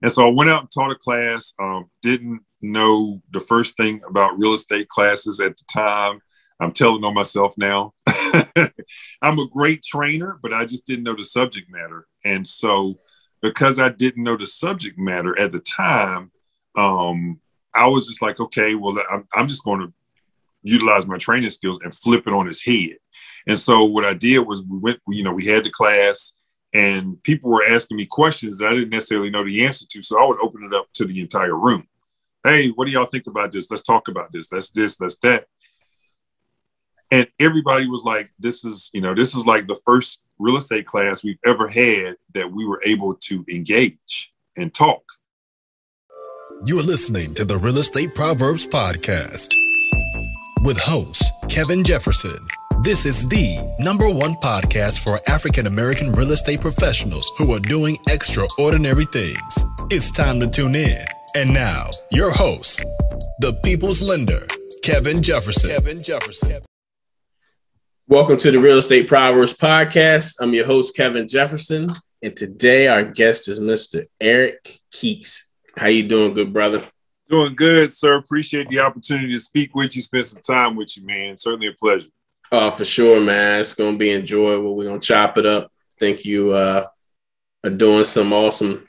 And so I went out and taught a class, didn't know the first thing about real estate classes at the time. I'm telling on myself now. I'm a great trainer, but I just didn't know the subject matter. And so because I didn't know the subject matter at the time, I was just like, okay, well, I'm just going to utilize my training skills and flip it on his head. And so what I did was we had the class and people were asking me questions that I didn't necessarily know the answer to. So I would open it up to the entire room. Hey, what do y'all think about this? Let's talk about this. Let's that. And everybody was like, this is like the first real estate class we've ever had that we were able to engage and talk. You are listening to the Real Estate Proverbs Podcast with host Kevin Jefferson. This is the #1 podcast for African-American real estate professionals who are doing extraordinary things. It's time to tune in. And now, your host, the People's Lender, Kevin Jefferson. Welcome to the Real Estate Proverbs Podcast. I'm your host, Kevin Jefferson, and today our guest is Mr. Eric Keese. How you doing, good brother? Doing good, sir. Appreciate the opportunity to speak with you, spend some time with you, man. Certainly a pleasure. For sure, man. It's going to be enjoyable. We're going to chop it up. Think you are doing some awesome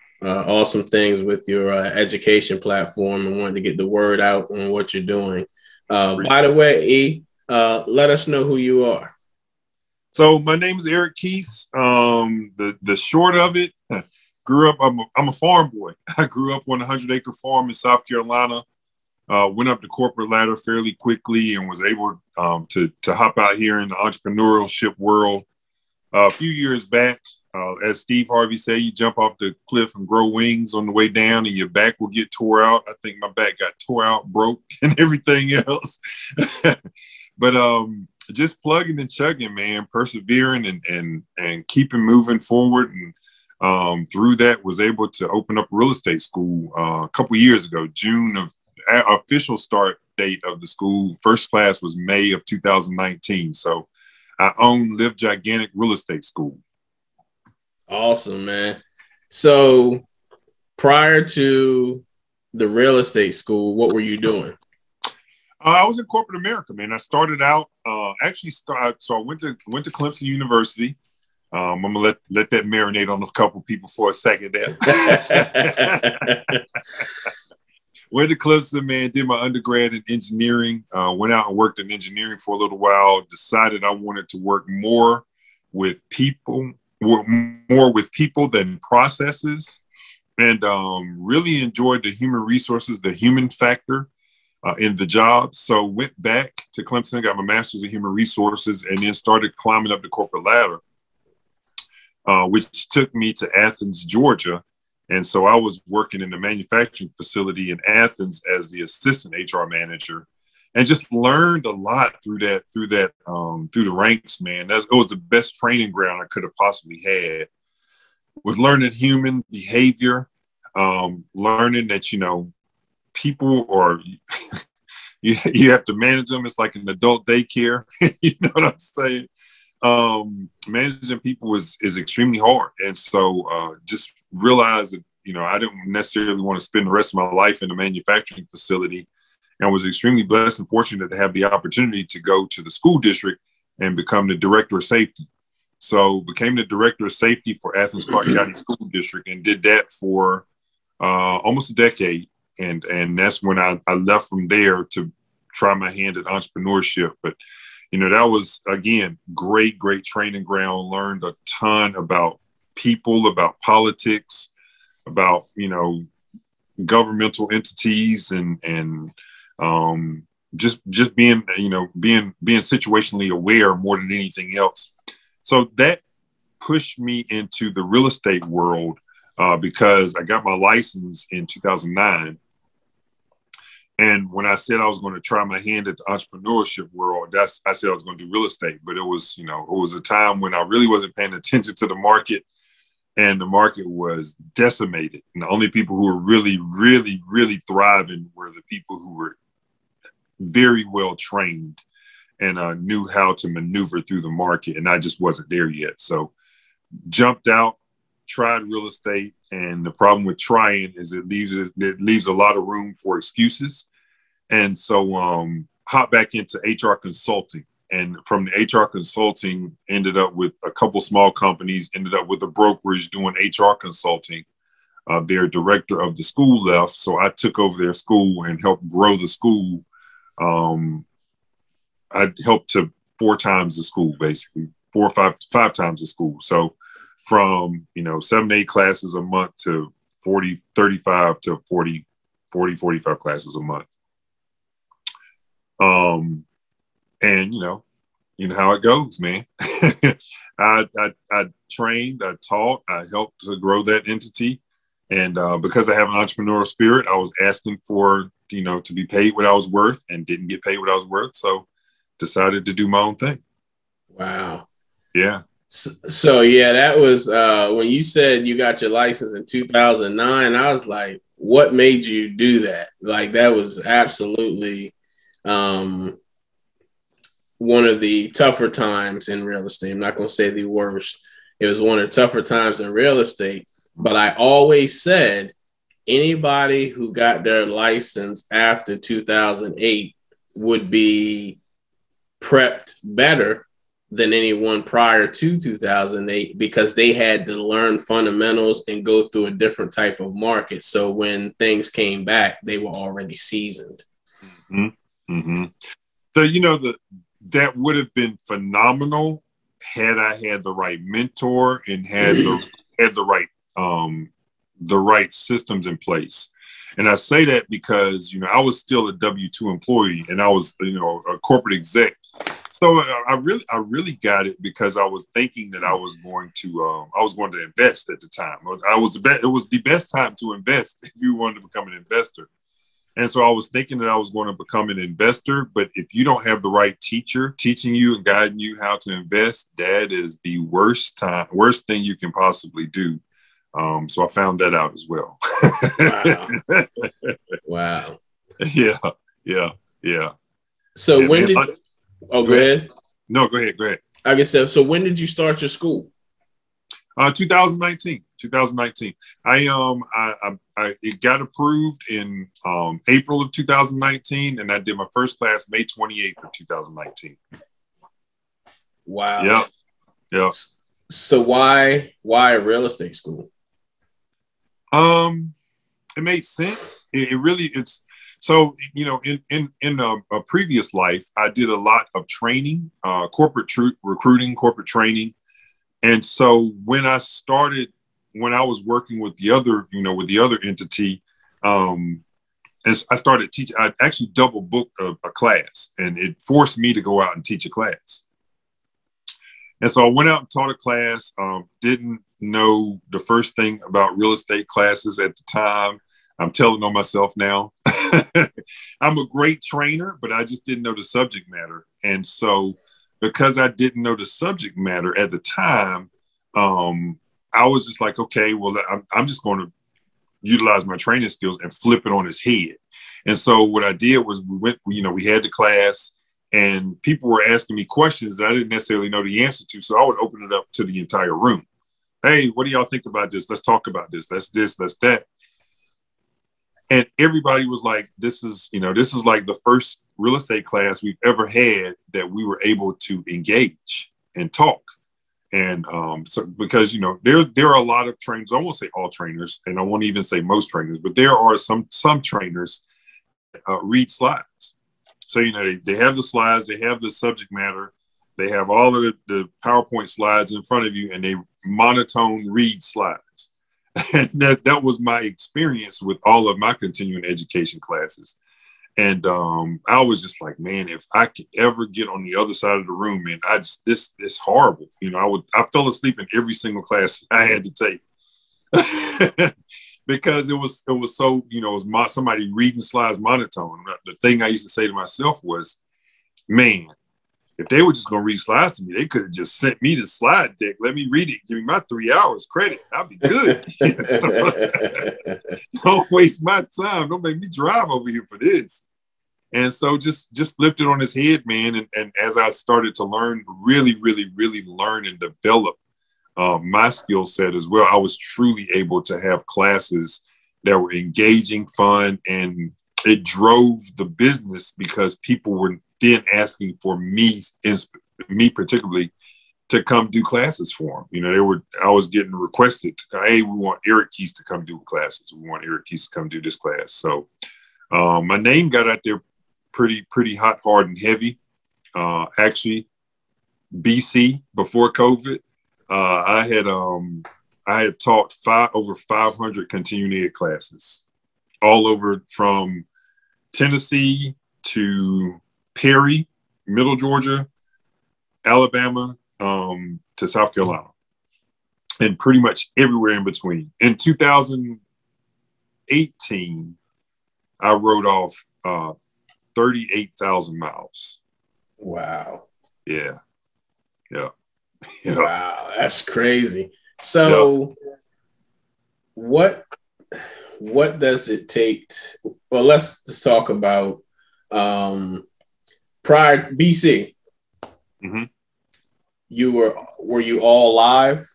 things with your education platform and wanting to get the word out on what you're doing. By the way, E, let us know who you are. So my name is Eric Keese. The short of it, grew up, I'm a farm boy. I grew up on a 100-acre farm in South Carolina. Went up the corporate ladder fairly quickly and was able to hop out here in the entrepreneurship world. A few years back, as Steve Harvey said, you jump off the cliff and grow wings on the way down and your back will get tore out. I think my back got tore out, broke, and everything else. But just plugging and chugging, man, persevering and keeping moving forward. And through that, was able to open up a real estate school a couple years ago, June of official start date of the school. First class was May of 2019. So I own Live Gigantic Real Estate School. Awesome, man. So prior to the real estate school, what were you doing? I was in corporate America, man. I started out, so I went to Clemson University. I'm gonna let that marinate on a couple people for a second there. Went to Clemson, man, did my undergrad in engineering, went out and worked in engineering for a little while, decided I wanted to work more with people than processes, and really enjoyed the human resources, the human factor in the job. So went back to Clemson, got my master's in human resources, and then started climbing up the corporate ladder, which took me to Athens, Georgia. And so I was working in the manufacturing facility in Athens as the assistant HR manager, and just learned a lot through the ranks, man. It was the best training ground I could have possibly had, with learning human behavior, learning that, people are, you have to manage them. It's like an adult daycare. You know what I'm saying? Managing people is extremely hard. And so just realized that, I didn't necessarily want to spend the rest of my life in a manufacturing facility, and was extremely blessed and fortunate to have the opportunity to go to the school district and become the director of safety. So became the director of safety for Athens Clarke County School District, and did that for almost a decade. And that's when I left from there to try my hand at entrepreneurship. But, that was, again, great training ground. Learned a ton about people, about politics, about, governmental entities, and just being situationally aware more than anything else. So that pushed me into the real estate world because I got my license in 2009. And when I said I was going to try my hand at the entrepreneurship world, I said I was going to do real estate. But it was, it was a time when I really wasn't paying attention to the market, and the market was decimated. And the only people who were really, really, really thriving were the people who were very well trained and knew how to maneuver through the market. And I just wasn't there yet. So jumped out, tried real estate, and the problem with trying is it leaves a lot of room for excuses. And so hop back into HR consulting. And from the HR consulting, ended up with a couple small companies, ended up with a brokerage doing HR consulting. Their director of the school left, so I took over their school and helped grow the school. I helped to 4 times the school, basically 4 or 5 times the school. So from, 7 to 8 classes a month to 35 to 40, 45 classes a month. And you know how it goes, man. I trained, I taught, I helped to grow that entity. And because I have an entrepreneurial spirit, I was asking for, to be paid what I was worth, and didn't get paid what I was worth. So decided to do my own thing. Wow. Yeah. So yeah, that was when you said you got your license in 2009, I was like, what made you do that? Like, that was absolutely one of the tougher times in real estate. I'm not going to say the worst. It was one of the tougher times in real estate. But I always said anybody who got their license after 2008 would be prepped better than anyone prior to 2008, because they had to learn fundamentals and go through a different type of market. So when things came back, they were already seasoned. Mm-hmm. Mm-hmm. So, that would have been phenomenal had I had the right mentor and had the right systems in place. And I say that because, I was still a W-2 employee, and I was, a corporate exec. So I really got it because I was thinking that I was going to invest at the time. It was the best time to invest if you wanted to become an investor. And so I was thinking that I was going to become an investor, but if you don't have the right teacher teaching you and guiding you how to invest, that is the worst thing you can possibly do. So I found that out as well. Wow. Yeah. So yeah, when man, did? Go ahead. No, go ahead. I guess so. So when did you start your school? 2019. It got approved in April of 2019, and I did my first class May 28th of 2019. Wow. Yeah. So why real estate school? It made sense. It's so, in a previous life, I did a lot of training, corporate recruiting, corporate training. And so when I was working with the other entity, as I started teaching, I actually double booked a class, and it forced me to go out and teach a class. And so I went out and taught a class, didn't know the first thing about real estate classes at the time. I'm telling on myself now. I'm a great trainer, but I just didn't know the subject matter. And so because I didn't know the subject matter at the time, I was just like, okay, well, I'm just going to utilize my training skills and flip it on his head. And so what I did was we had the class, and people were asking me questions that I didn't necessarily know the answer to. So I would open it up to the entire room. Hey, what do y'all think about this? Let's talk about this. Let's that. And everybody was like, this is like the first real estate class we've ever had that we were able to engage and talk. And so because, there are a lot of trainers, I won't say all trainers, and I won't even say most trainers, but there are some trainers read slides. So, they have the slides, they have the subject matter, they have all of the PowerPoint slides in front of you, and they monotone read slides. And that was my experience with all of my continuing education classes. And I was just like, man, if I could ever get on the other side of the room, man, this is horrible. I fell asleep in every single class I had to take because it was so, it was somebody reading slides monotone. The thing I used to say to myself was, man, if they were just going to read slides to me, they could have just sent me the slide deck. Let me read it. Give me my 3 hours credit. I'll be good. Don't waste my time. Don't make me drive over here for this. And so just flipped it on his head, man. And as I started to learn, really, really, really learn and develop my skill set as well. I was truly able to have classes that were engaging, fun, and it drove the business because people were then asking for me particularly, to come do classes for them. I was getting requested, hey, we want Eric Keese to come do classes. We want Eric Keese to come do this class. So my name got out there pretty hot, hard, and heavy. Actually, BC before COVID, I had taught over 500 continuing ed classes all over from Tennessee to Perry, Middle Georgia, Alabama, to South Carolina, and pretty much everywhere in between. In 2018, I rode off 38,000 miles. Wow. Yeah. Wow, that's crazy. So what does it take well, let's just talk about prior BC. Mm-hmm. Were you all live?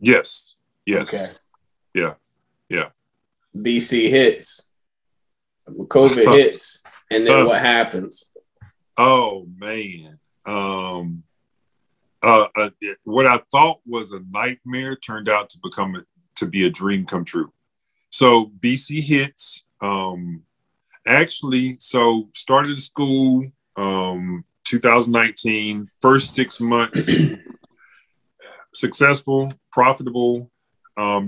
Yes. Okay. Yeah. BC hits, COVID hits, and then what happens? Oh man. What I thought was a nightmare turned out to be a dream come true. So BC hits. So started school 2019, first 6 months, successful, profitable, I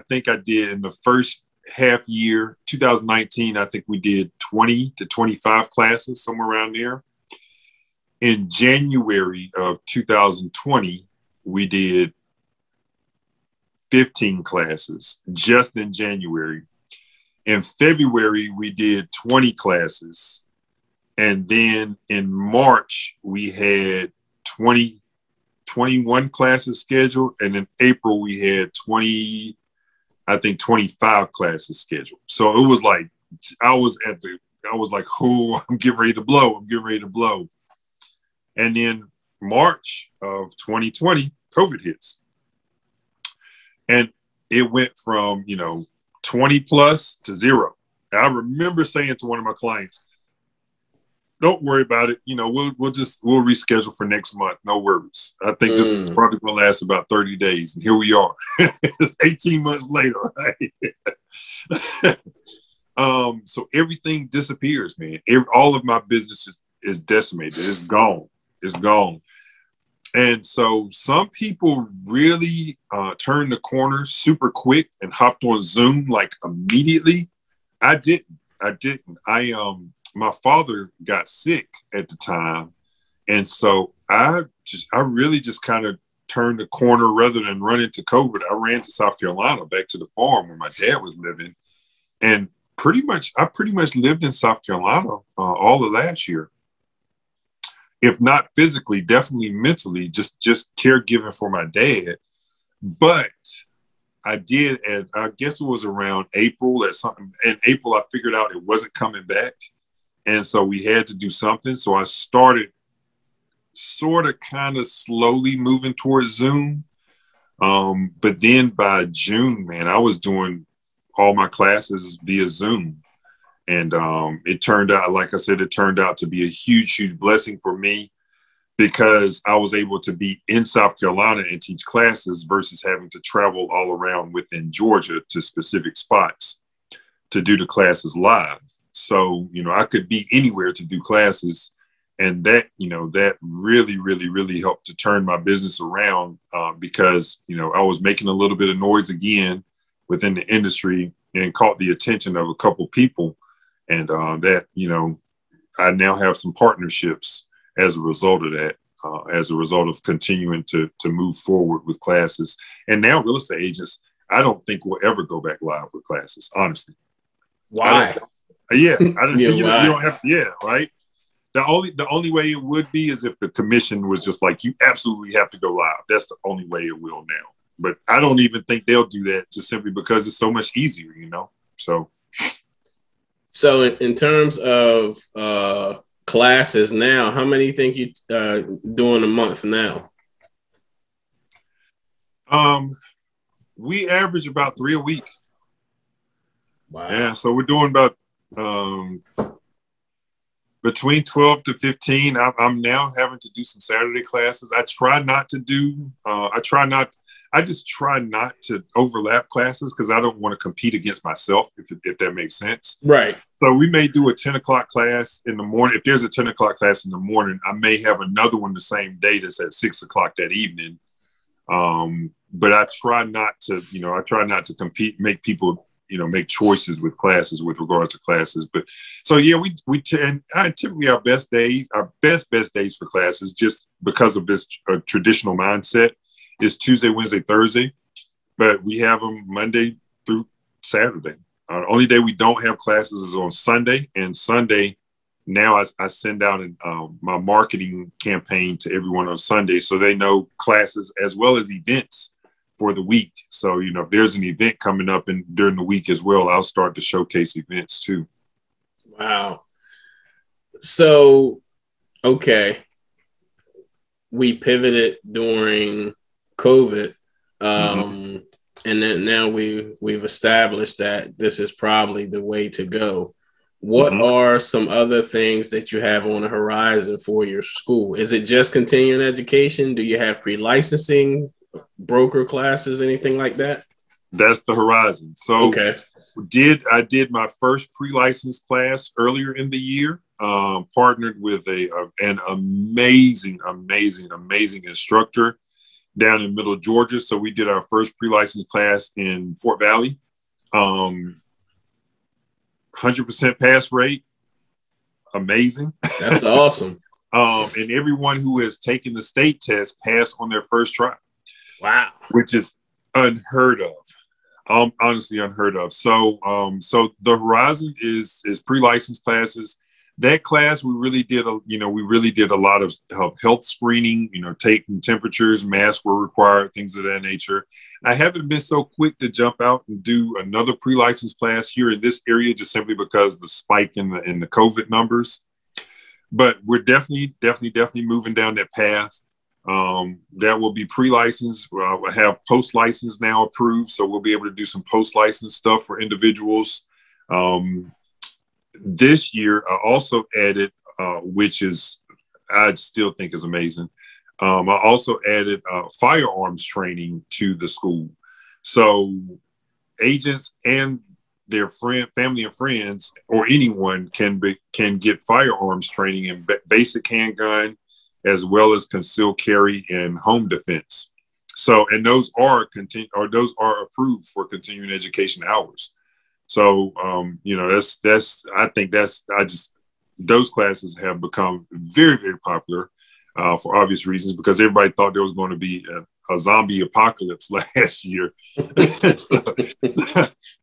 think I did in the first half year, 2019, I think we did 20 to 25 classes, somewhere around there. In January of 2020, we did 15 classes just in January. In February, we did 20 classes. And then in March, we had 21 classes scheduled. And in April, we had 25 classes scheduled. So it was like, I was like, oh, I'm getting ready to blow. And then March of 2020, COVID hits. And it went from, 20 plus to 0. I remember saying to one of my clients, don't worry about it. We'll reschedule for next month. No worries. I think this is probably going to last about 30 days. And here we are. It's 18 months later, right? So everything disappears, man. All of my business is decimated. It's gone. And so some people really turned the corner super quick and hopped on Zoom like immediately. I didn't. My father got sick at the time. And so I really just kind of turned the corner rather than run into COVID. I ran to South Carolina, back to the farm where my dad was living. And I pretty much lived in South Carolina all of last year. If not physically, definitely mentally, just caregiving for my dad. But I did, and I guess it was around April or something. In April, I figured out it wasn't coming back. And so we had to do something. So I started sort of kind of slowly moving towards Zoom. But then by June, man, I was doing all my classes via Zoom. And it turned out, like I said, to be a huge, huge blessing for me because I was able to be in South Carolina and teach classes versus having to travel all around within Georgia to specific spots to do the classes live. So, I could be anywhere to do classes. And that really, really, really helped to turn my business around because, I was making a little bit of noise again within the industry and caught the attention of a couple people. And I now have some partnerships as a result of that, as a result of continuing to move forward with classes. And now real estate agents, I don't think we'll ever go back live with classes, honestly. Why? You don't have to, right? The only way it would be is if the commission was just like, you absolutely have to go live. That's the only way it will now. But I don't even think they'll do that just simply because it's so much easier, So in terms of classes now, how many think you doing a month now? We average about 3 a week. Wow. Yeah, so we're doing about between 12 to 15. I'm now having to do some Saturday classes. I just try not to overlap classes because I don't want to compete against myself, if that makes sense. Right. So we may do a 10 o'clock class in the morning. If there's a 10 o'clock class in the morning, I may have another one the same day that's at 6 o'clock that evening. But I try not to compete, make people, make choices with classes with regards to classes. But so, yeah, typically our best days for classes, just because of this traditional mindset, is Tuesday, Wednesday, Thursday. But we have them Monday through Saturday. The only day we don't have classes is on Sunday. And Sunday, now I send out my marketing campaign to everyone on Sunday so they know classes as well as events for the week. So, if there's an event coming up during the week as well, I'll start to showcase events too. Wow. So, okay. We pivoted during COVID. And then now we've established that this is probably the way to go. What are some other things that you have on the horizon for your school? Is it just continuing education? Do you have pre-licensing, broker classes, anything like that? That's the horizon. So okay. I did my first pre-license class earlier in the year, partnered with an amazing instructor down in Middle Georgia. So we did our first pre-license class in Fort Valley. 100% pass rate. Amazing. That's awesome. And everyone who has taken the state test passed on their first try. Wow. Which is unheard of. Honestly unheard of. So the horizon is pre-license classes. That class, we really did a lot of health screening, taking temperatures, masks were required, things of that nature. I haven't been so quick to jump out and do another pre-license class here in this area, just simply because the spike in the COVID numbers. But we're definitely moving down that path. That will be pre-license. I have post-license now approved, so we'll be able to do some post-license stuff for individuals. This year, I also added, which I still think is amazing. I also added firearms training to the school. So agents and their family and friends, or anyone can get firearms training in basic handgun, as well as concealed carry and home defense. So, and those are approved for continuing education hours. So, those classes have become very, very popular for obvious reasons, because everybody thought there was going to be a zombie apocalypse last year. so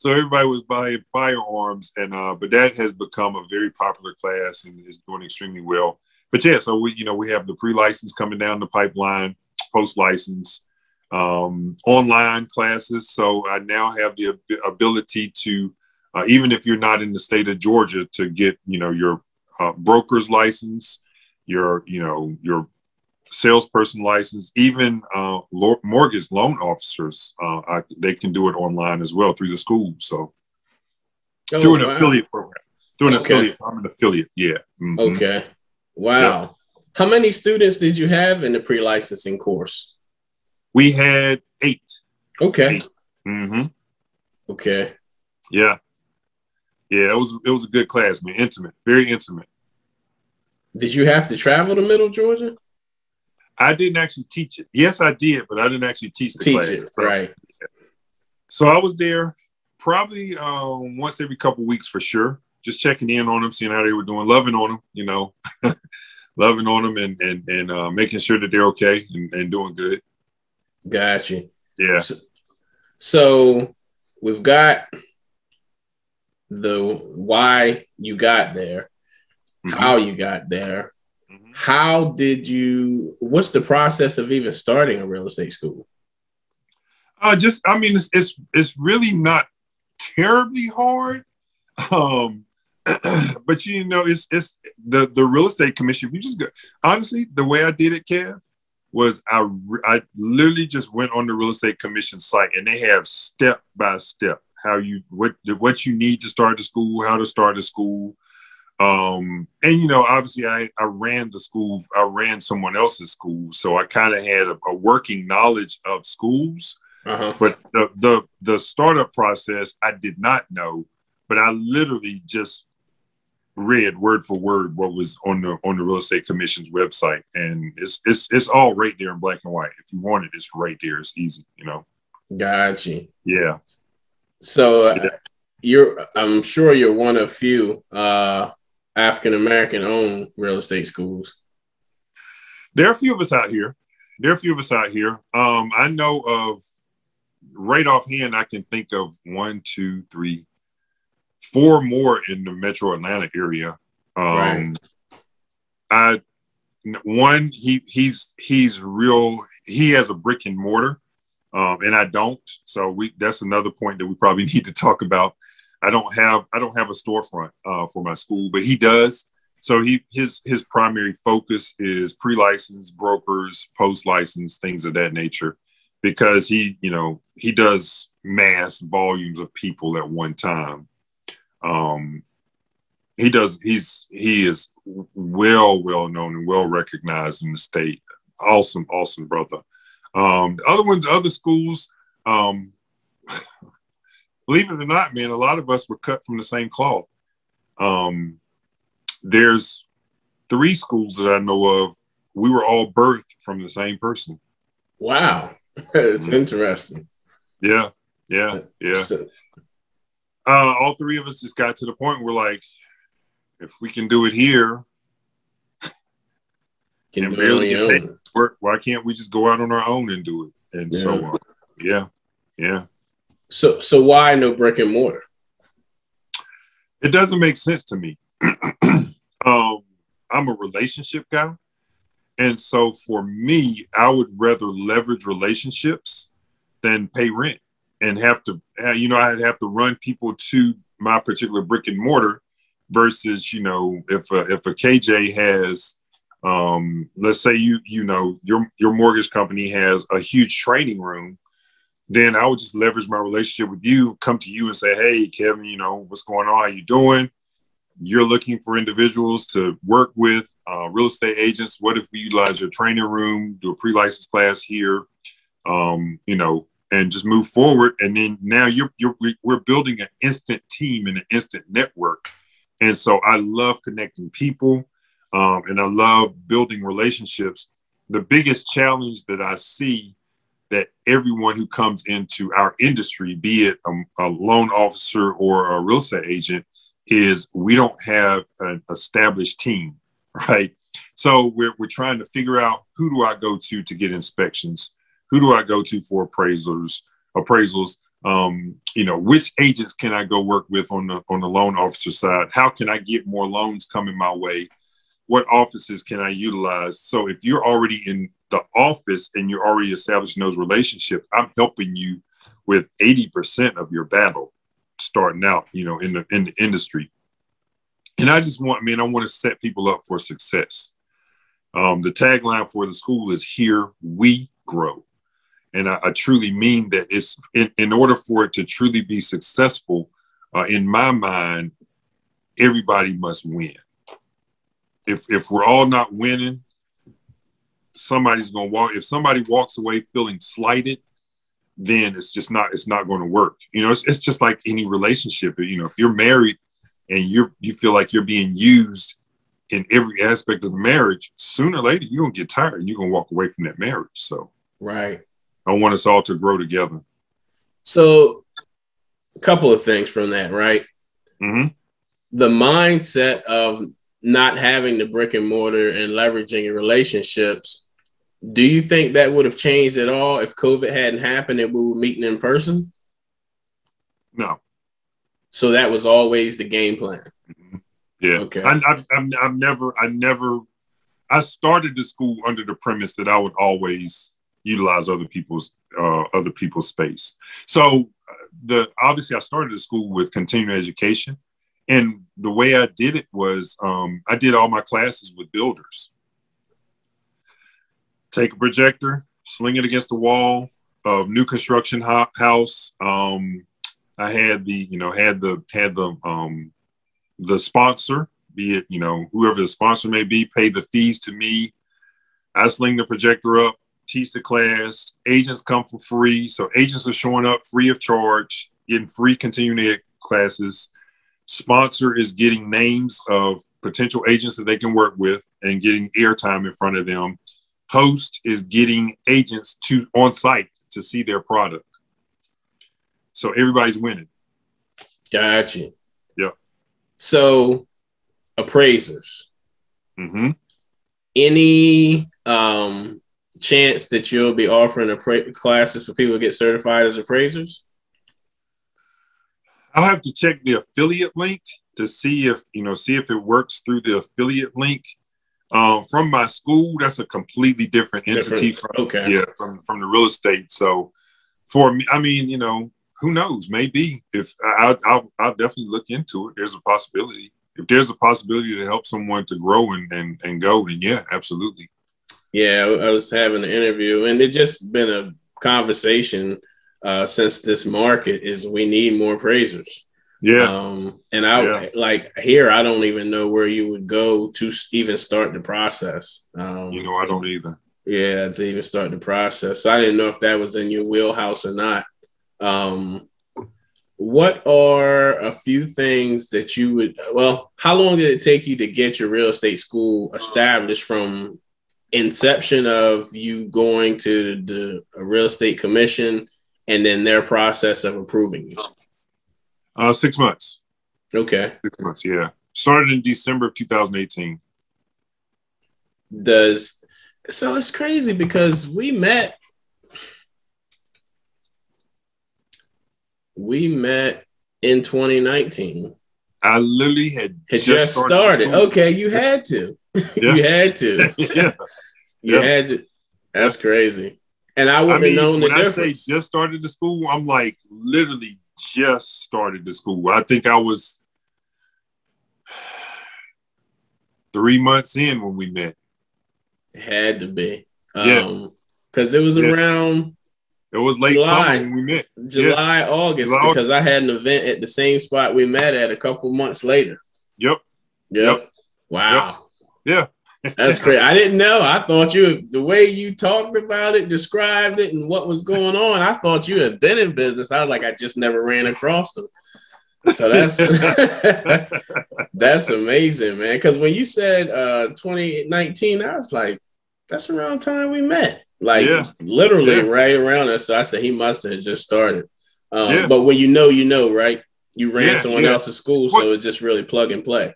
everybody was buying firearms, but that has become a very popular class and is doing extremely well. But yeah, so we have the pre-license coming down the pipeline, post-license, online classes. So I now have the ability to, even if you're not in the state of Georgia, to get, your broker's license, your salesperson license, even mortgage loan officers. They can do it online as well through the school. So through an affiliate program. Affiliate. I'm an affiliate. Yeah. Mm-hmm. Okay. Wow. Yep. How many students did you have in the pre-licensing course? We had 8. Okay. 8. Mm-hmm. Okay. Yeah. Yeah, it was a good class, man. Intimate, very intimate. Did you have to travel to Middle Georgia? I didn't actually teach it. Yes, I did, but I didn't actually teach the class. It, right. So I was there probably once every couple of weeks for sure, just checking in on them, seeing how they were doing, loving on them, loving on them and making sure that they're okay and doing good. Gotcha. Yeah. So we've got the why you got there, how you got there. What's the process of even starting a real estate school? It's really not terribly hard. But it's the real estate commission. You just go, honestly, the way I did it, Kev, was I literally just went on the real estate commission site, and they have step by step what you need to start the school, how to start the school. And, you know, obviously I ran the school, I ran someone else's school. So I kind of had a working knowledge of schools, but the startup process, I did not know, but I literally just read word for word what was on the real estate commission's website. And it's all right there in black and white. If you want it, it's right there. It's easy, you know? Gotcha. Yeah. So I'm sure you're one of few African-American owned real estate schools. There are a few of us out here. I know of, right offhand, I can think of 1, 2, 3, 4 more in the metro Atlanta area. Right. He's real, he has a brick and mortar, and I don't. So that's another point that we probably need to talk about. I don't have a storefront for my school, but he does. So his primary focus is pre-license, brokers, post-license, things of that nature, because he does mass volumes of people at one time. He is well known and well recognized in the state. Awesome brother. Other schools, believe it or not, man, a lot of us were cut from the same cloth. There's 3 schools that I know of. We were all birthed from the same person. Wow. It's interesting. Yeah. All 3 of us just got to the point where, like, if we can do it here, and barely get paid work, why can't we just go out on our own and do it? And so, yeah. So why no brick and mortar? It doesn't make sense to me. I'm a relationship guy. And so for me, I would rather leverage relationships than pay rent and I'd have to run people to my particular brick and mortar versus, if a KJ has, let's say, your mortgage company has a huge training room, then I would just leverage my relationship with you, come to you and say, hey, Kevin, what's going on? How you doing? You're looking for individuals to work with, real estate agents. What if we utilize your training room, do a pre-license class here, and just move forward. And then now we're building an instant team and an instant network. And so I love connecting people, and I love building relationships. The biggest challenge that I see that everyone who comes into our industry, be it a loan officer or a real estate agent, is we don't have an established team, right? So we're trying to figure out, who do I go to get inspections? Who do I go to for appraisals? Which agents can I go work with on the loan officer side? How can I get more loans coming my way? What offices can I utilize? So if you're already in the office and you're already establishing those relationships, I'm helping you with 80% of your battle starting out, in the industry. And I just want to set people up for success. The tagline for the school is "Here we grow." And I truly mean that. It's in order for it to truly be successful, in my mind, everybody must win. If we're all not winning, somebody's going to walk. If somebody walks away feeling slighted, then it's not going to work. It's just like any relationship. If you're married and you feel like you're being used in every aspect of the marriage, sooner or later, you're going to get tired and you're going to walk away from that marriage. So, right. I want us all to grow together. So a couple of things from that, right? Mm-hmm. The mindset of not having the brick and mortar and leveraging your relationships, do you think that would have changed at all if COVID hadn't happened and we were meeting in person? No. So that was always the game plan. Mm-hmm. Yeah. Okay. I started the school under the premise that I would always utilize other people's space. So obviously I started the school with continuing education, and the way I did it was I did all my classes with builders. take a projector, sling it against the wall of new construction house. I had the sponsor, be it, whoever the sponsor may be, pay the fees to me. I sling the projector up, teach the class. Agents come for free. So agents are showing up free of charge, getting free continuing ed classes. Sponsor is getting names of potential agents that they can work with and getting airtime in front of them. Host is getting agents on site to see their product. So everybody's winning. Gotcha. Yeah. So appraisers. Mm-hmm. Any chance that you'll be offering classes for people to get certified as appraisers? I'll have to check the affiliate link to see if it works through the affiliate link. From my school, that's a completely different entity from the real estate. So for me, I mean, who knows? Maybe if I'll definitely look into it. There's a possibility. If there's a possibility to help someone to grow and go, then yeah, absolutely. Yeah, I was having an interview, and it just been a conversation since this market is we need more appraisers. Yeah. Like here, I don't even know where you would go to even start the process. I don't either. Yeah, to even start the process. So I didn't know if that was in your wheelhouse or not. What are a few things that how long did it take you to get your real estate school established from inception of you going to the real estate commission and then their process of approving you? 6 months. Okay. 6 months, yeah. Started in December of 2018. So it's crazy because we met in 2019. I literally had just started. Okay, you had to. Yeah. You had to. Yeah. You had to. That's crazy. And I wouldn't have known the difference. When I say just started the school, I'm like literally just started the school. I think I was 3 months in when we met. It had to be. Yeah. Because it was around... It was late summer when we met. July, August, because I had an event at the same spot we met at a couple months later. Yep. Wow. Yep. Yeah. That's great. I didn't know. I thought the way you talked about it, described it, and what was going on, I thought you had been in business. I was like, I just never ran across them. So that's that's amazing, man. Because when you said 2019, I was like, that's around the time we met. Literally right around us. So I said he must have just started. But when you know, right? You ran someone else's school, so it's just really plug and play.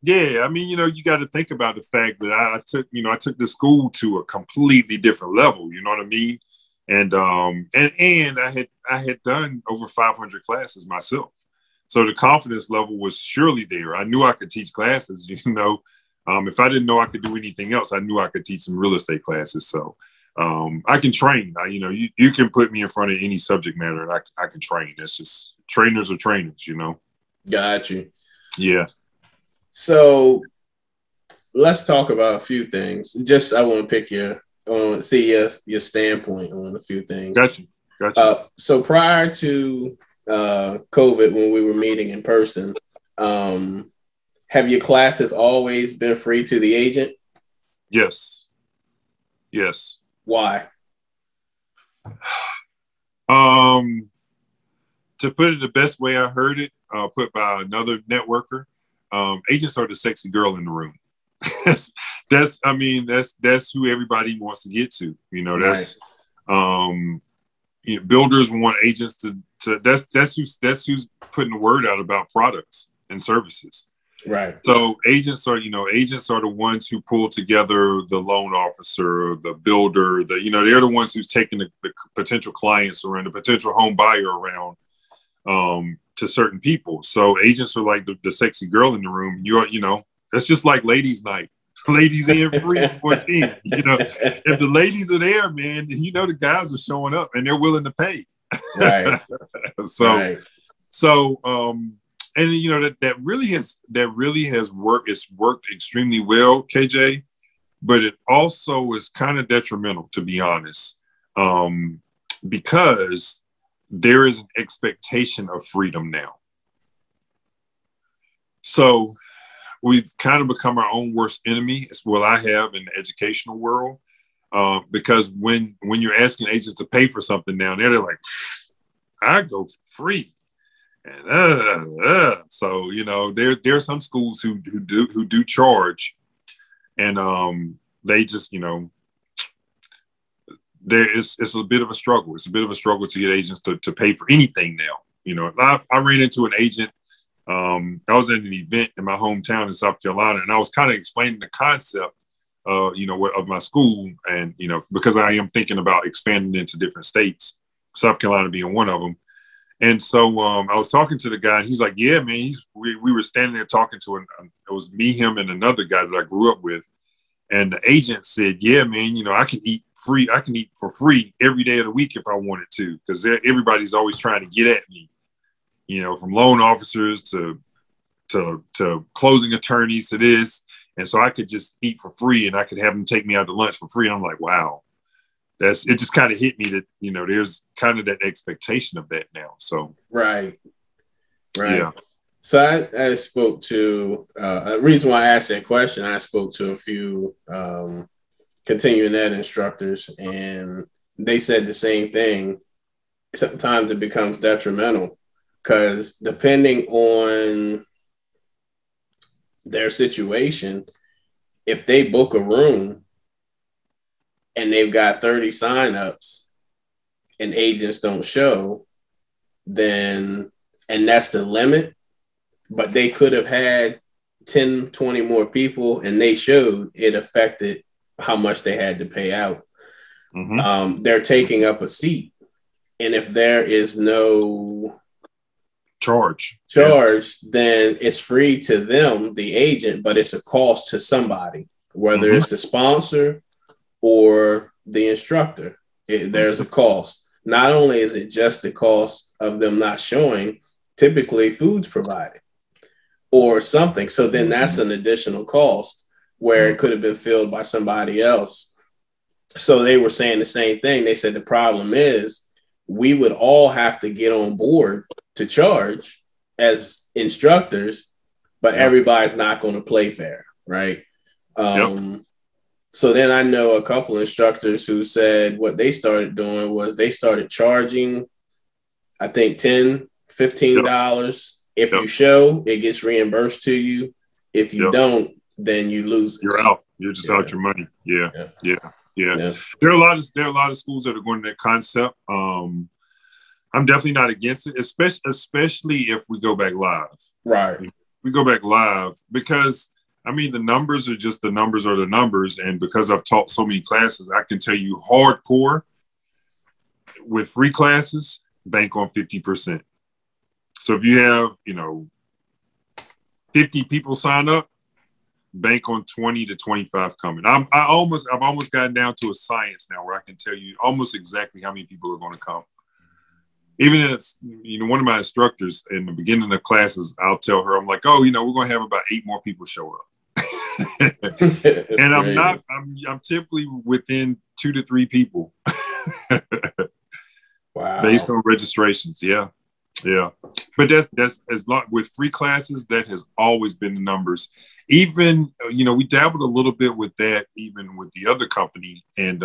Yeah, I mean, you got to think about the fact that I took the school to a completely different level. You know what I mean? And I had done over 500 classes myself, so the confidence level was surely there. I knew I could teach classes. If I didn't know I could do anything else, I knew I could teach some real estate classes. So I can train. You can put me in front of any subject matter, and I can train. That's just trainers are trainers. Got you. Yeah. So let's talk about a few things. Just I want to see your standpoint on a few things. Got you. So prior to COVID, when we were meeting in person, have your classes always been free to the agent? Yes. Why? To put it the best way I heard it, put by another networker, agents are the sexy girl in the room. that's who everybody wants to get to. That's builders want agents to that's who's putting the word out about products and services. Right. So agents are the ones who pull together the loan officer, the builder, they're the ones who's taking the potential clients around, the potential home buyer around to certain people. So agents are like the sexy girl in the room. That's just like ladies' night. Ladies in free 14. If the ladies are there, man, then the guys are showing up and they're willing to pay. Right. And that really has worked. It's worked extremely well, KJ. but it also is kind of detrimental, to be honest, because there is an expectation of freedom now. So we've kind of become our own worst enemy. It's what I have in the educational world, because when you're asking agents to pay for something now, they're like, I go for free. And so, you know, there are some schools who do charge, and they just, you know, it's a bit of a struggle. It's a bit of a struggle to get agents to pay for anything now. You know, I ran into an agent. I was at an event in my hometown in South Carolina, and I was kind of explaining the concept, you know, of my school, and, you know, because I am thinking about expanding into different states, South Carolina being one of them. And so I was talking to the guy, and he's like, yeah, man, we were standing there talking to it was me, him, and another guy that I grew up with. And the agent said, yeah, man, you know, I can eat for free every day of the week if I wanted to, because everybody's always trying to get at me, you know, from loan officers to closing attorneys to this. And so I could just eat for free, and I could have them take me out to lunch for free. And I'm like, wow. It just kind of hit me that, you know, there's kind of that expectation of that now. So right. Yeah. So I spoke to a reason why I asked that question. I spoke to a few continuing ed instructors, and they said the same thing. Sometimes it becomes detrimental because depending on their situation, if they book a room and they've got 30 signups and agents don't show, then, and that's the limit, but they could have had 10, 20 more people and they showed, it affected how much they had to pay out. Mm-hmm. They're taking up a seat. And if there is no charge, then it's free to them, the agent, but it's a cost to somebody, whether it's the sponsor or the instructor. There's a cost. Not only is it just the cost of them not showing, typically food's provided or something. So then that's an additional cost where it could have been filled by somebody else. So they were saying the same thing. They said the problem is we would all have to get on board to charge as instructors, but everybody's not going to play fair, right? So then I know a couple instructors who said what they started doing was they started charging, I think, $10, $15. If you show, it gets reimbursed to you. If you don't, then you lose it. You're out. You're just out your money. Yeah. There are a lot of schools that are going to that concept. I'm definitely not against it, especially if we go back live. Right. We go back live because, I mean, the numbers are just the numbers are the numbers. And because I've taught so many classes, I can tell you hardcore with free classes, bank on 50%. So if you have, 50 people sign up, bank on 20 to 25 coming. I've almost gotten down to a science now where I can tell you almost exactly how many people are going to come. Even if it's, one of my instructors in the beginning of classes, I'll tell her, I'm like, oh, we're going to have about 8 more people show up. And I'm typically within 2 to 3 people. Wow. Based on registrations. Yeah. But that's as long with free classes, that has always been the numbers. Even, we dabbled a little bit with that, even with the other company. And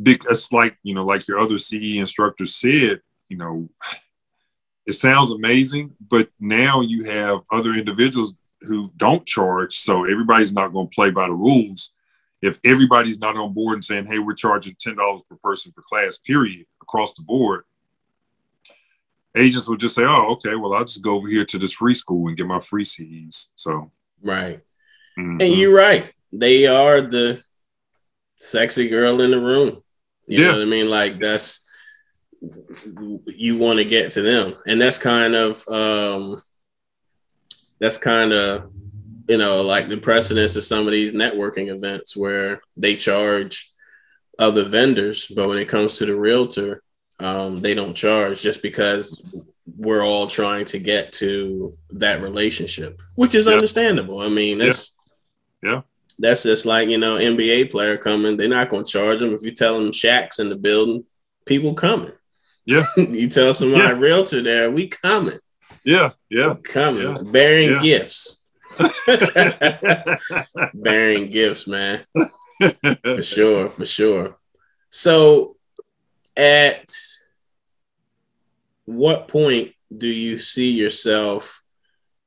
because like your other CE instructor said, it sounds amazing, but now you have other individuals who don't charge. So everybody's not going to play by the rules. If everybody's not on board and saying, hey, we're charging $10 per person per class, period, across the board, agents will just say, oh, okay, well, I'll just go over here to this free school and get my free CEs. So, right. Mm-hmm. And you're right. They are the sexy girl in the room. You know what I mean? Like you want to get to them. And that's kind of like the precedence of some of these networking events where they charge other vendors, but when it comes to the realtor, they don't charge just because we're all trying to get to that relationship, which is understandable. I mean, That's just like, NBA player coming. They're not going to charge them. If you tell them Shaq's in the building, people coming. Yeah. You tell somebody realtor there, we coming. Yeah. Yeah. Coming. Yeah. Bearing gifts. Bearing gifts, man. For sure. So at what point do you see yourself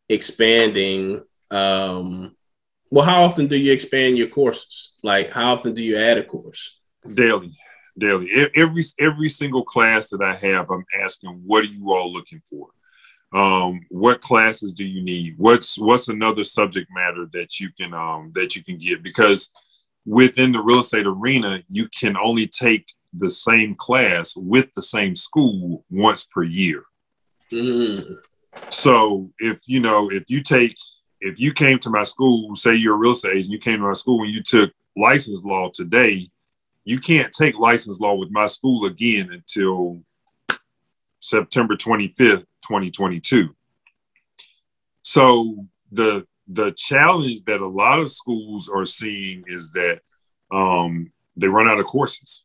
expanding? How often do you expand your courses? Like, how often do you add a course? Daily. Every single class that I have, I'm asking, what are you all looking for? What classes do you need? What's another subject matter that you can get? Because within the real estate arena, you can only take the same class with the same school once per year. Mm. So if you came to my school, say you're a real estate agent, you came to my school and you took license law today, you can't take license law with my school again until September 25th, 2022. So the challenge that a lot of schools are seeing is that they run out of courses.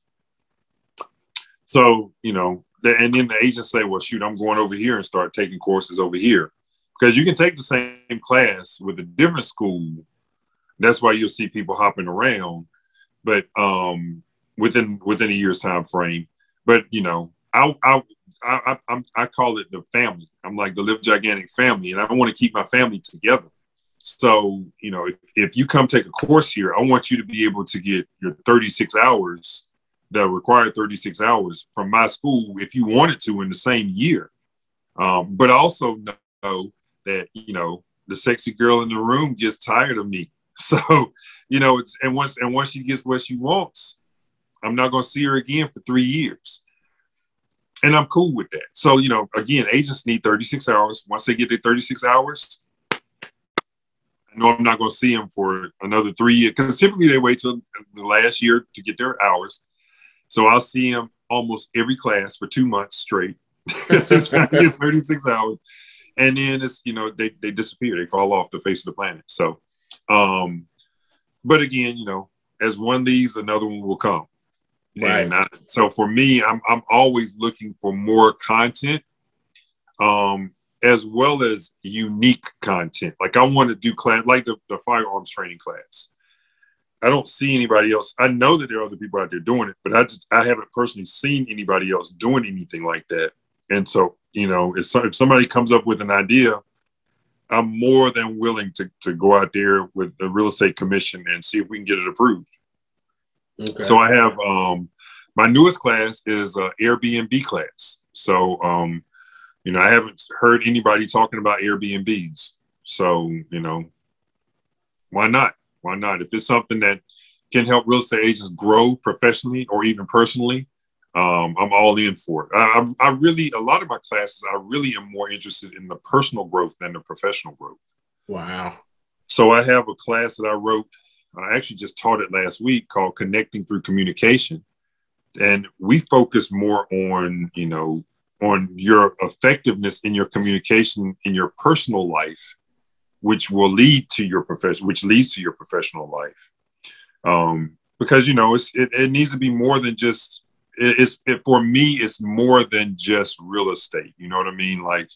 So, and then the agents say, well, shoot, I'm going over here and start taking courses over here. Because you can take the same class with a different school. That's why you'll see people hopping around, but within a year's time frame. But I call it the family. I'm like the Live Gigantic family, and I want to keep my family together. So if you come take a course here, I want you to be able to get your 36 hours, the required 36 hours from my school, if you wanted to, in the same year. But I also know that, the sexy girl in the room gets tired of me. So, once she gets what she wants, I'm not going to see her again for 3 years. And I'm cool with that. So, again, agents need 36 hours. Once they get their 36 hours, I know I'm not going to see them for another 3 years, because typically they wait till the last year to get their hours. So I'll see them almost every class for 2 months straight. So trying to get 36 hours. And then it's, they disappear. They fall off the face of the planet. So, but again, as one leaves, another one will come. Right. And so for me, I'm always looking for more content, as well as unique content. Like I want to do class, like the firearms training class. I don't see anybody else. I know that there are other people out there doing it, but I haven't personally seen anybody else doing anything like that. And so, if somebody comes up with an idea, I'm more than willing to go out there with the real estate commission and see if we can get it approved. Okay. So I have my newest class is an Airbnb class. So, I haven't heard anybody talking about Airbnbs. So, why not? Why not? If it's something that can help real estate agents grow professionally or even personally, I'm all in for it. I really, a lot of my classes, I really am more interested in the personal growth than the professional growth. Wow. So I have a class that I wrote. I actually just taught it last week called Connecting Through Communication. And we focus more on, on your effectiveness in your communication in your personal life, which will lead to your which leads to your professional life. Because, it needs to be more than just, for me, it's more than just real estate. You know what I mean? Like,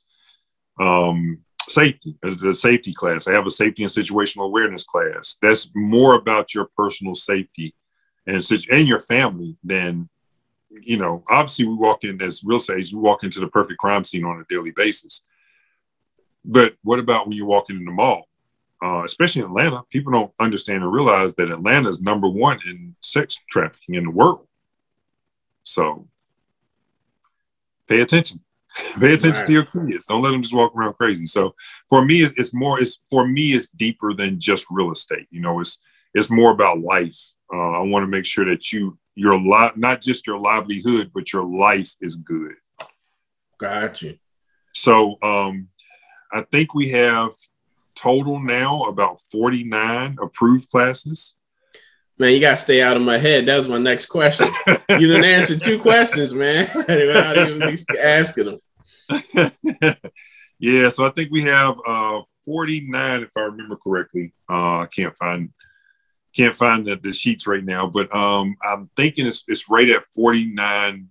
safety, the safety class. I have a safety and situational awareness class. That's more about your personal safety and your family than, obviously we walk in as real estate agents, we walk into the perfect crime scene on a daily basis. But what about when you're walking in the mall? Especially in Atlanta, people don't understand and realize that Atlanta is number one in sex trafficking in the world. So pay attention. Pay attention to your kids. Don't let them just walk around crazy. So for me, it's deeper than just real estate. It's more about life. I want to make sure that not just your livelihood, but your life is good. Gotcha. So I think we have total now about 49 approved classes. Man, you got to stay out of my head. That was my next question. You didn't answer 2 questions, man, without even asking them. Yeah, so I think we have 49, if I remember correctly. I can't find can't find the sheets right now, but I'm thinking it's right at 49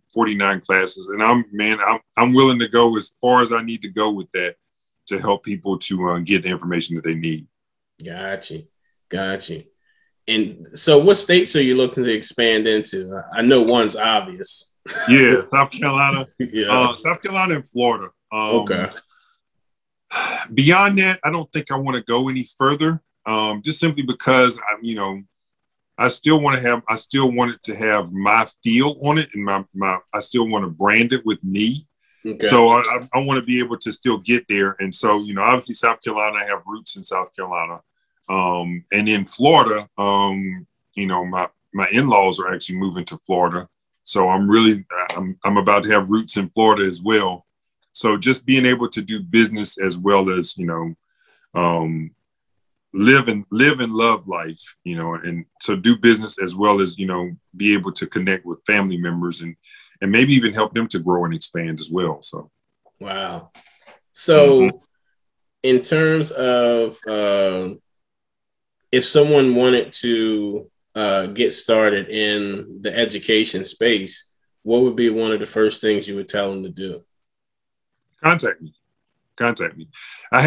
classes. And I'm willing to go as far as I need to go with that to help people to get the information that they need. Got you. And so what states are you looking to expand into? I know one's obvious. Yeah, South Carolina. South Carolina and Florida. Okay. Beyond that, I don't think I want to go any further. Just simply because I still want it to have my feel on it, and I still want to brand it with me. Okay. So I want to be able to still get there. And so, obviously South Carolina, I have roots in South Carolina. And in Florida, my in-laws are actually moving to Florida. So I'm about to have roots in Florida as well. So just being able to do business as well as, live and love life, and so do business as well as, be able to connect with family members and maybe even help them to grow and expand as well. So, wow. So in terms of, if someone wanted to get started in the education space, what would be one of the first things you would tell them to do? Contact me. I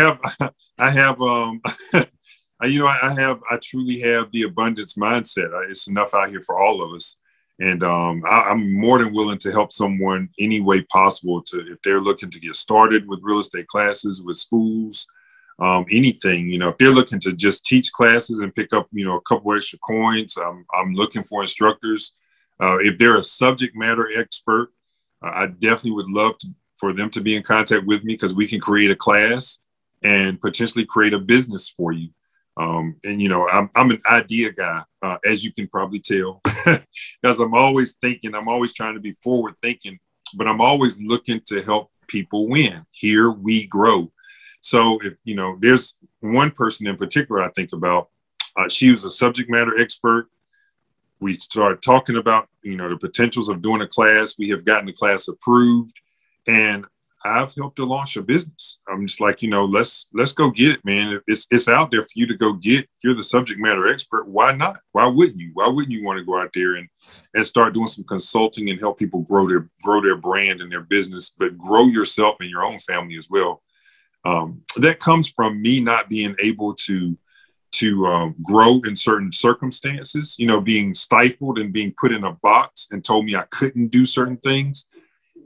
truly have the abundance mindset. It's enough out here for all of us. And I'm more than willing to help someone any way possible if they're looking to get started with real estate classes, with schools, anything, if they're looking to just teach classes and pick up, a couple extra coins. I'm looking for instructors. If they're a subject matter expert, I definitely would love for them to be in contact with me, because we can create a class and potentially create a business for you. I'm an idea guy, as you can probably tell, because I'm always trying to be forward thinking, but I'm always looking to help people win. Here we grow. So if, there's one person in particular I think about, she was a subject matter expert. We started talking about, the potentials of doing a class. We have gotten the class approved, and I've helped her launch a business. I'm just like, let's go get it, man. It's out there for you to go get. You're the subject matter expert. Why not? Why wouldn't you? Why wouldn't you want to go out there and start doing some consulting and help people grow their brand and their business, but grow yourself and your own family as well? That comes from me not being able to grow in certain circumstances, being stifled and being put in a box and told me I couldn't do certain things.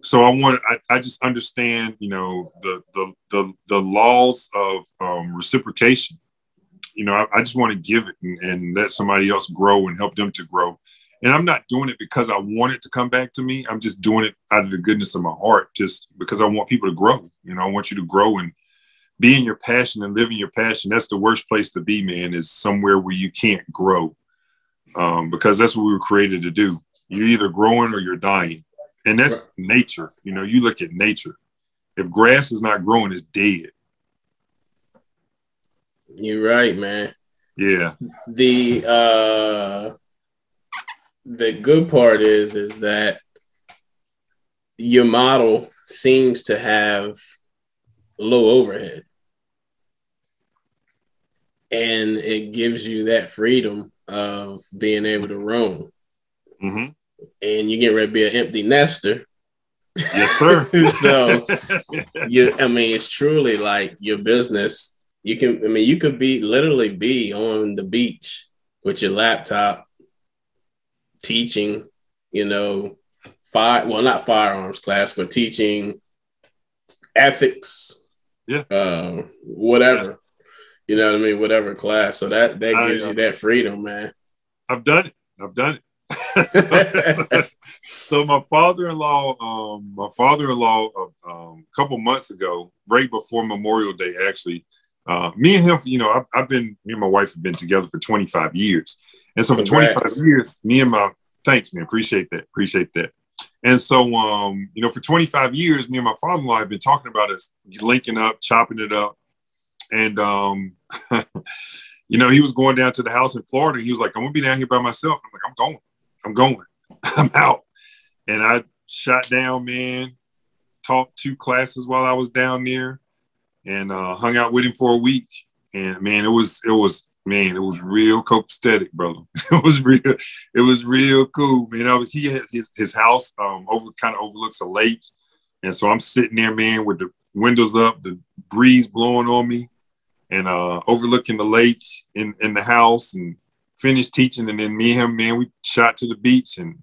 So I just understand, the laws of reciprocation. I just want to give it and let somebody else grow and help them to grow. And I'm not doing it because I want it to come back to me. I'm just doing it out of the goodness of my heart, just because I want people to grow. I want you to grow and be in your passion and live in your passion. That's the worst place to be, man, is somewhere where you can't grow, because that's what we were created to do. You're either growing or you're dying. And that's nature. You look at nature. If grass is not growing, it's dead. You're right, man. Yeah. The good part is that your model seems to have low overhead. And it gives you that freedom of being able to roam. Mm-hmm. And you get ready to be an empty nester. Yes, sir. So it's truly like your business. You could literally be on the beach with your laptop teaching, not firearms class, but teaching ethics. Yeah. Whatever. You know what I mean? Whatever class. So that gives you that freedom, man. I've done it. So my father-in-law, a couple months ago, right before Memorial Day, actually, me and him, me and my wife have been together for 25 years. And so for 25 years, thanks, man. Appreciate that. And so, for 25 years, me and my father-in-law have been talking about us linking up, chopping it up. And, he was going down to the house in Florida. He was like, I'm going to be down here by myself. I'm like, I'm going. I'm out. And I shot down, man, taught 2 classes while I was down there, and hung out with him for a week. And man, it was man, it was real copacetic, brother. It was real cool, man. He had his house kind of overlooks a lake. And so I'm sitting there, man, with the windows up, the breeze blowing on me, and overlooking the lake in the house, and finished teaching. And then me and him, man, we shot to the beach and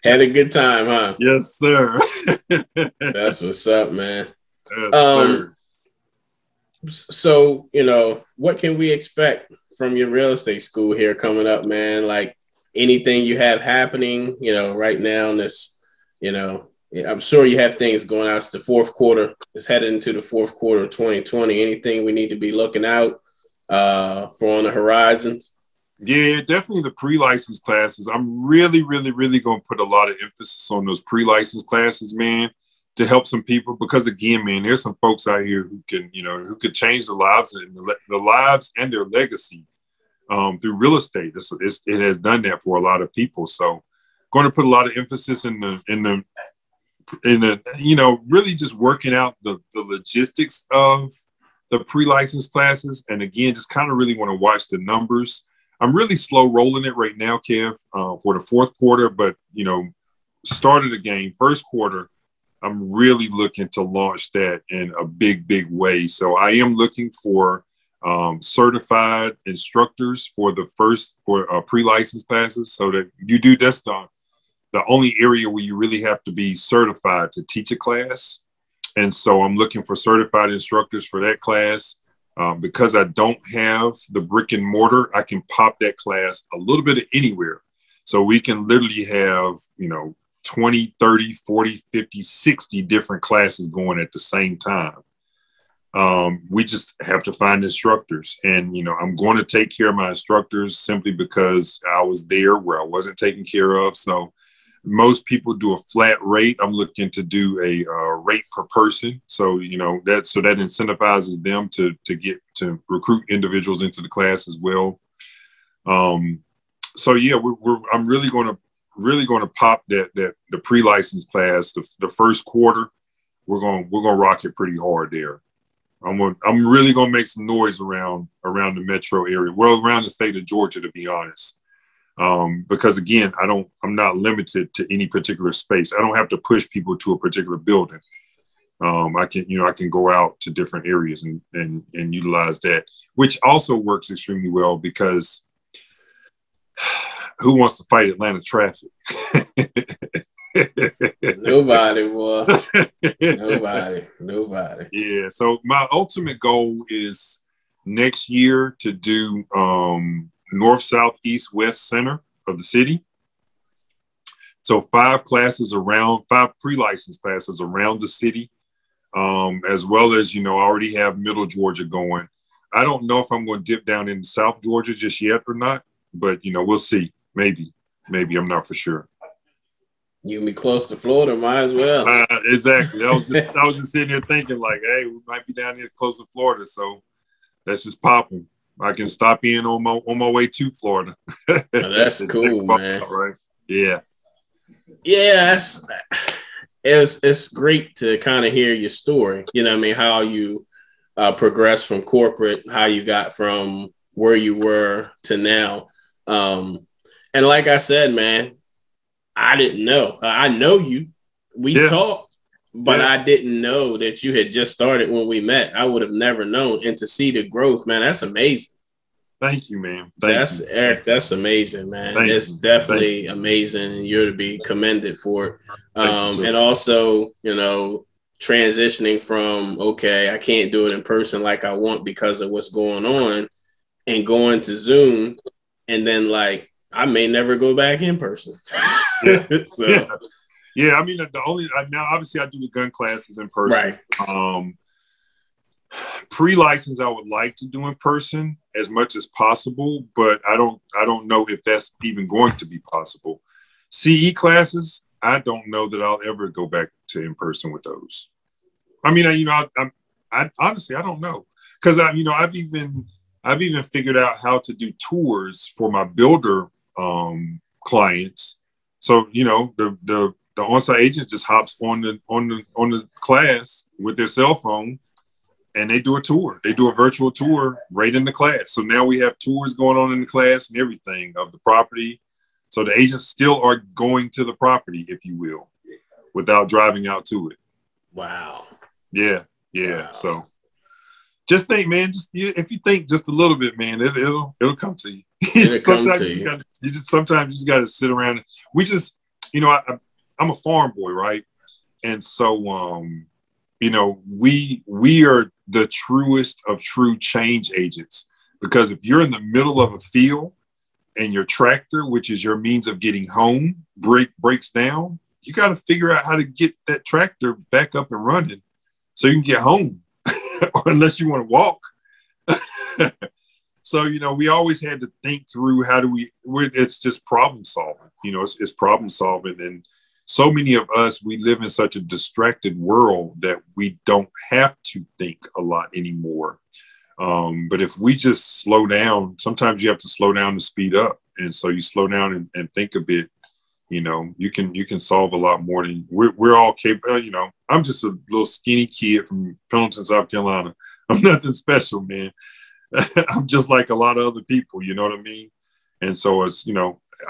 had a good time, huh? Yes, sir. That's what's up, man. Yes, sir. So, what can we expect from your real estate school here coming up, man? Like anything you have happening, right now in this, I'm sure you have things going out. It's the fourth quarter. It's headed into the fourth quarter of 2020. Anything we need to be looking out for on the horizons? Yeah, definitely the pre-license classes. I'm really, really, really going to put a lot of emphasis on those pre-license classes, man, to help some people. Because again, man, there's some folks out here who can, who could change the lives and their legacy through real estate. It has done that for a lot of people. So, going to put a lot of emphasis in the really just working out the logistics of the pre-license classes. And again, just kind of really want to watch the numbers. I'm really slow rolling it right now, Kev, for the fourth quarter, but, started the game first quarter. I'm really looking to launch that in a big, big way. So I am looking for certified instructors for pre-license classes, so that that's the only area where you really have to be certified to teach a class. And so I'm looking for certified instructors for that class. Because I don't have the brick and mortar, I can pop that class a little bit of anywhere. So we can literally have, 20, 30, 40, 50, 60 different classes going at the same time. We just have to find instructors. And, I'm going to take care of my instructors simply because I was there where I wasn't taken care of. So most people do a flat rate. I'm looking to do a rate per person. So, that incentivizes them to recruit individuals into the class as well. So yeah, I'm really going to pop the pre-license class, the first quarter. We're going to rock it pretty hard there. I'm really going to make some noise around the metro area. Well, around the state of Georgia, to be honest. Because again, I'm not limited to any particular space. I don't have to push people to a particular building. I can go out to different areas and utilize that, which also works extremely well because who wants to fight Atlanta traffic? Nobody, boy. Nobody. Yeah. So my ultimate goal is next year to do, north, south, east, west, center of the city. So 5 pre-license classes around the city, as well as, I already have middle Georgia going. I don't know if I'm going to dip down into South Georgia just yet or not, but, we'll see. Maybe I'm not for sure. You can be close to Florida, might as well. Exactly. I was just sitting there thinking like, hey, we might be down here close to Florida. So let's just pop them. I can stop in on my way to Florida. Oh, that's cool, man. Right? Yeah. Yeah, it's great to kind of hear your story. How you progressed from corporate, how you got from where you were to now. And like I said, man, I didn't know. I know you. We talked, but I didn't know that you had just started when we met. I would have never known. And to see the growth, man, that's amazing. Thank you, man. Eric, that's amazing, man. It's definitely amazing, and you're to be commended for it. And also, transitioning from, okay, I can't do it in person like I want because of what's going on, and going to Zoom, and then like, I may never go back in person. Yeah. Yeah. I mean, now obviously I do the gun classes in person. Right. Pre-license I would like to do in person as much as possible, but I don't know if that's even going to be possible. CE classes, I don't know that I'll ever go back to in person with those. I mean, I honestly, I don't know, because I've even figured out how to do tours for my builder clients. So the on-site agent just hops on the class with their cell phone, and they do a tour. They do a virtual tour right in the class. So now we have tours going on in the class and everything of the property. So the agents still are going to the property, if you will, without driving out to it. Wow. Yeah. Wow. So just think, man, if you think just a little bit, man, it'll come to you. Sometimes you just got to sit around. We just, I'm a farm boy, right? And so, we are the truest of true change agents, because if you're in the middle of a field and your tractor, which is your means of getting home, breaks down, you got to figure out how to get that tractor back up and running so you can get home, unless you want to walk. So, we always had to think through it's just problem solving, it's problem solving. And so many of us, we live in such a distracted world that we don't have to think a lot anymore. But if we just slow down, sometimes you have to slow down to speed up. And so you slow down and think a bit, you can solve a lot more than we're all capable. I'm just a little skinny kid from Pendleton, South Carolina. I'm nothing special, man. I'm just like a lot of other people, you know what I mean? And so it's,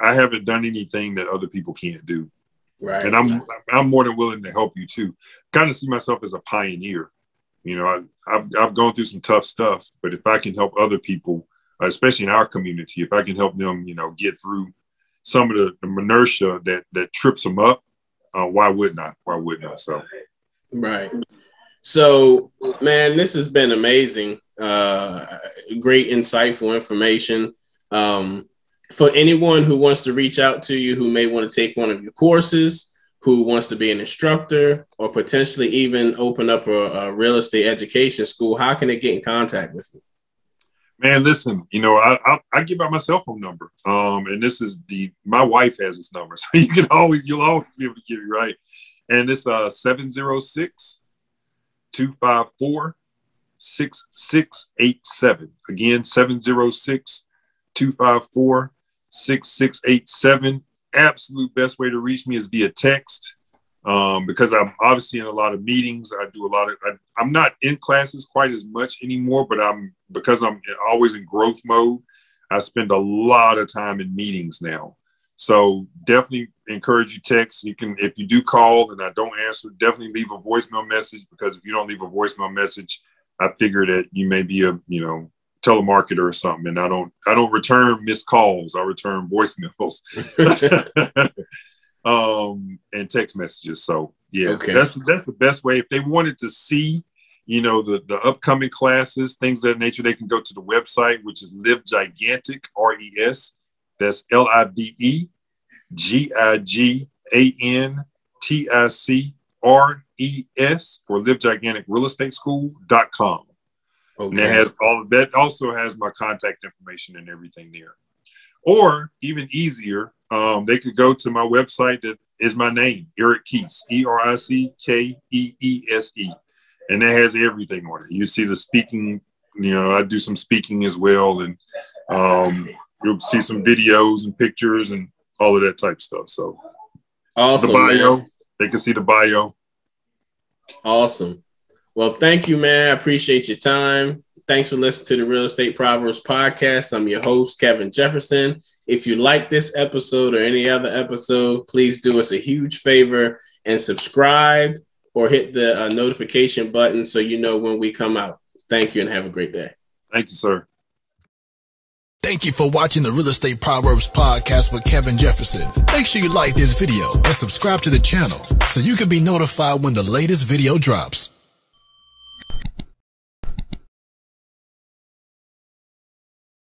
I haven't done anything that other people can't do. Right. And I'm more than willing to help you too. Kind of see myself as a pioneer. I've gone through some tough stuff, but if I can help other people, especially in our community, if I can help them, get through some of the inertia that trips them up, why wouldn't I? So. Right. So, man, this has been amazing. Great, insightful information. For anyone who wants to reach out to you, who may want to take one of your courses, who wants to be an instructor, or potentially even open up a real estate education school, how can they get in contact with you? Man, listen, I give out my cell phone number. And this is my wife has this number. So you'll always be able to get it, right? And it's 706-254-6687. Again, 706-254-6687. Absolute best way to reach me is via text, because I'm obviously in a lot of meetings. I do I'm not in classes quite as much anymore, but because I'm always in growth mode, I spend a lot of time in meetings now. So definitely encourage you text. You can, if you do call and I don't answer, definitely leave a voicemail message, because if you don't leave a voicemail message, I figure that you may be a, telemarketer or something. And I don't return missed calls. I return voicemails and text messages. So yeah, okay. That's the best way. If they wanted to see, the upcoming classes, things of that nature, they can go to the website, which is Live Gigantic, RES. That's LIVEGIANTICRES for livegiganticrealestateschool.com. Okay. And that also has my contact information and everything there. Or even easier, they could go to my website that is my name, Eric Keese, ERICKEESE. And that has everything on it. You see the speaking, I do some speaking as well. And you'll see some videos and pictures and all of that type stuff. So awesome, the bio, man. They can see the bio. Awesome. Well, thank you, man. I appreciate your time. Thanks for listening to the Real Estate Proverbs podcast. I'm your host, Kevin Jefferson. If you like this episode or any other episode, please do us a huge favor and subscribe or hit the notification button so you know when we come out. Thank you and have a great day. Thank you, sir. Thank you for watching the Real Estate Proverbs podcast with Kevin Jefferson. Make sure you like this video and subscribe to the channel so you can be notified when the latest video drops.